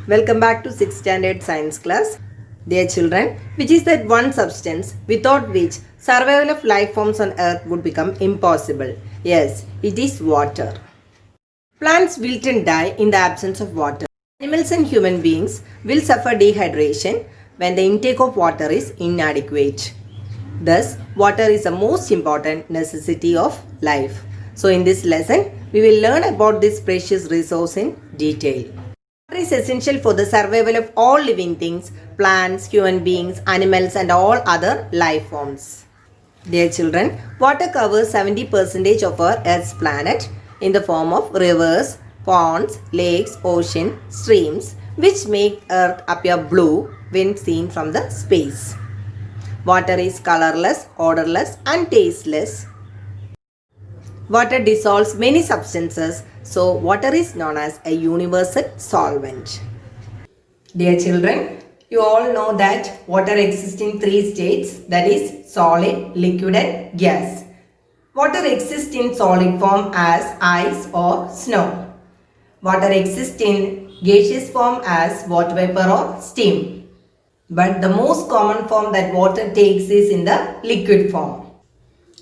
Welcome back to 6th standard science class. Dear children, which is that one substance without which survival of life forms on earth would become impossible? Yes, it is water. Plants wilt and die in the absence of water. Animals and human beings will suffer dehydration when the intake of water is inadequate. Thus, water is the most important necessity of life. So in this lesson, we will learn about this precious resource in detail. Water is essential for the survival of all living things, plants, human beings, animals and all other life forms. Dear children, water covers 70% of our Earth's planet in the form of rivers, ponds, lakes, ocean, streams, which make Earth appear blue when seen from the space. Water is colorless, odorless and tasteless. Water dissolves many substances, so water is known as a universal solvent. Dear children, you all know that water exists in three states, that is solid, liquid and gas. Water exists in solid form as ice or snow. Water exists in gaseous form as water vapor or steam. But the most common form that water takes is in the liquid form.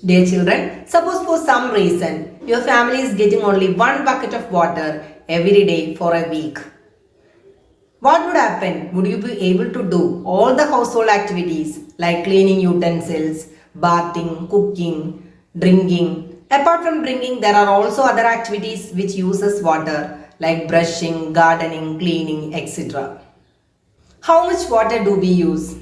Dear children, suppose for some reason your family is getting only one bucket of water every day for a week. What would happen? Would you be able to do all the household activities like cleaning utensils, bathing, cooking, drinking? Apart from drinking, there are also other activities which uses water like brushing, gardening, cleaning, etc. How much water do we use?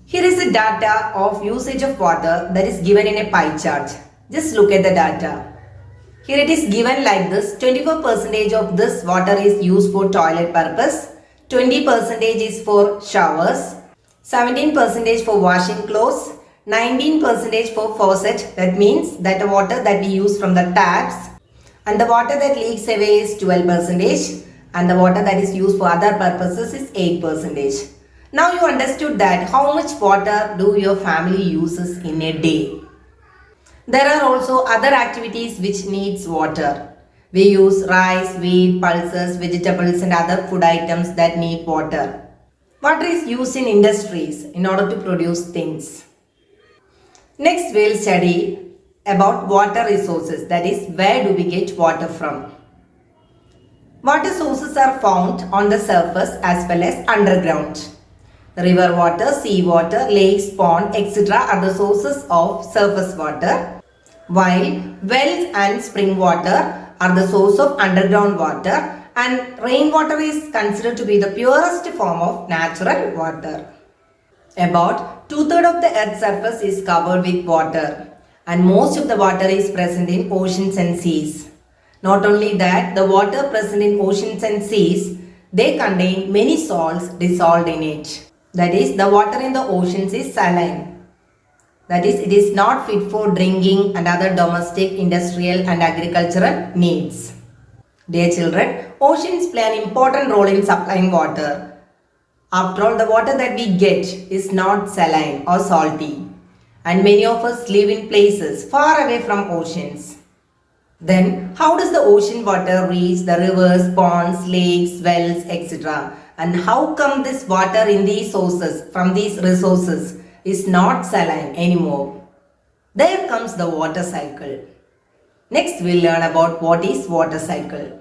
Here is the data of usage of water that is given in a pie chart. Just look at the data. Here it is given like this. 24% of this water is used for toilet purpose. 20% is for showers. 17% for washing clothes. 19% for faucet. That means that the water that we use from the taps. And the water that leaks away is 12%. And the water that is used for other purposes is 8%. Now you understood that how much water do your family uses in a day. There are also other activities which needs water. We use rice, wheat, pulses, vegetables and other food items that need water. Water is used in industries in order to produce things. Next we will study about water resources, that is where do we get water from. Water sources are found on the surface as well as underground. River water, sea water, lakes, pond, etc. are the sources of surface water, while wells and spring water are the source of underground water, and rainwater is considered to be the purest form of natural water. About 2/3 of the earth's surface is covered with water, and most of the water is present in oceans and seas. Not only that, the water present in oceans and seas, they contain many salts dissolved in it. That is, the water in the oceans is saline. That is, it is not fit for drinking and other domestic, industrial and agricultural needs. Dear children, oceans play an important role in supplying water. After all, the water that we get is not saline or salty. And many of us live in places far away from oceans. Then, how does the ocean water reach the rivers, ponds, lakes, wells, etc.? And how come this water in these sources, from these resources, is not saline anymore? There comes the water cycle. Next, we'll learn about what is water cycle.